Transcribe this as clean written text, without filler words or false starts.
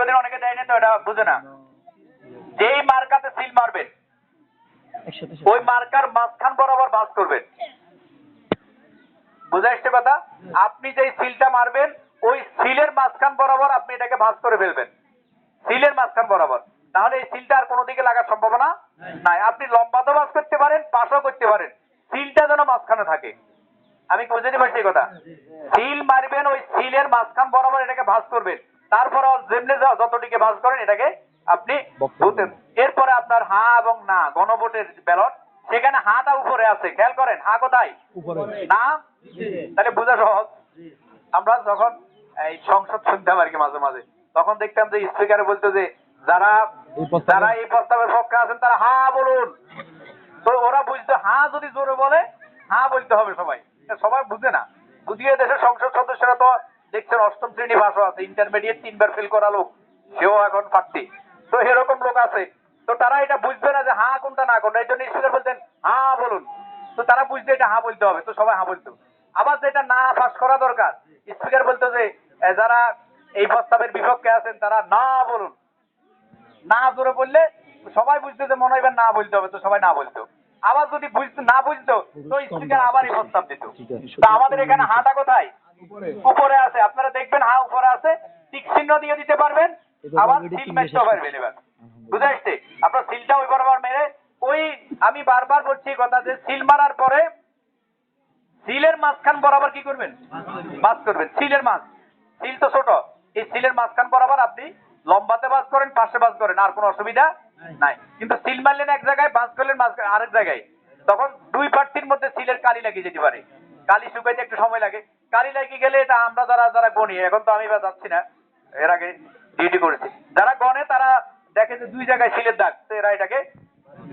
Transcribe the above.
দীর্ঘদিন অনেকে দেয়নি তো, এটা বুঝে না। যেই মার্কাতে সিল মারবেন ওই মার্কার মাঝখান বরাবর ভাঁজ করবেন। বুঝা আসছে কথা? আপনি যেই সিলটা মারবেন ওই সিলের মাঝখান বরাবর আপনি এটাকে ভাঁজ করে ফেলবেন, সিলের মাঝখান বরাবর। তাহলে এই সিলটা আর কোনো দিকে লাগার সম্ভাবনা নাই। আপনি লম্বাতেও ভাঁজ করতে পারেন, পাশেও করতে পারেন, সিলটা যেন মাঝখানে থাকে। আমি বুঝতে পারছি এই কথা। সিল মারবেন, ওই সিলের মাঝখান বরাবর এটাকে ভাঁজ করবেন, তারপরে যেমনি যতটিকে ভাঁজ করেন এটাকে আপনি ধুতেন। এরপরে আপনার হা এবং না গণভোটের ব্যালট, সেখানে হাটা উপরে আছে, খেয়াল করেন হা কোথায়, না, তাহলে বোঝা সহজ। আমরা যখন এই সংসদ শুনতাম আর কি মাঝে মাঝে, তখন দেখতাম যে স্পিকারে বলতো যে যারা যারা এই প্রস্তাবের পক্ষে আছেন তারা হা বলুন। তো ওরা বুঝতো হা যদি জোরে বলে হা বলতে হবে সবাই, সবাই বুঝে না। যদিও দেশের সংসদ সদস্যরা তো দেখছেন অষ্টম শ্রেণী পাশও আছে, ইন্টারমিডিয়েট 3বার ফেল করা লোক, সেও এখন প্রার্থী। তো এরকম লোক আছে, তো তারা এটা বুঝবে না যে হা কোনটা না কোনটা, এই জন্য স্পিকার বলতেন হা বলুন। তো তারা বুঝতে এটা হা বলতে হবে, তো সবাই হা বলতো। আবার যেটা না পাস করা দরকার, স্পিকার বলতো যে যারা এই প্রস্তাবের বিপক্ষে আছেন তারা না বলুন। না জোরে বললে সবাই বুঝতো যে মনে হয় না বলতে হবে, তো সবাই না বলতো। আবার যদি না বুঝতো তো স্পিকার আবারই প্রস্তাব দিত। তো আমাদের এখানে হাটা কোথায়, উপরে আছে। আপনারা দেখবেন হা উপরে আছে, টিক চিহ্ন দিয়ে দিতে পারবেন, আবার সিল মারতে পারবেন। এবার বুঝে আসছে? আপনার সিলটা ওই বরাবর মেরে, ওই আমি বারবার বলছি কথা যে সিল মারার পরে সিলের মাঝখান বরাবর কি করবেন, ভাঁজ করবেন। সিলের মাঝ, সিল তো ছোট, এই সিলের মাঝখান বরাবর আপনি লম্বাতে ভাঁজ করেন, পাশে ভাঁজ করেন, আর কোনো অসুবিধা নাই। কিন্তু সিল মারলেন এক জায়গায়, ভাঁজ করলেন আরেক জায়গায়, তখন দুই প্রার্থীর মধ্যে সিলের কালি লাগিয়ে যেতে পারে। কালি শুকাইতে একটু সময় লাগে। কালি লাগিয়ে গেলে এটা আমরা যারা যারা গণি, এখন তো আমি বা যাচ্ছি না, এর আগে ডিউটি করেছি, যারা গণে তারা দেখে যে দুই জায়গায় সিলের দাগ, তো এরা এটাকে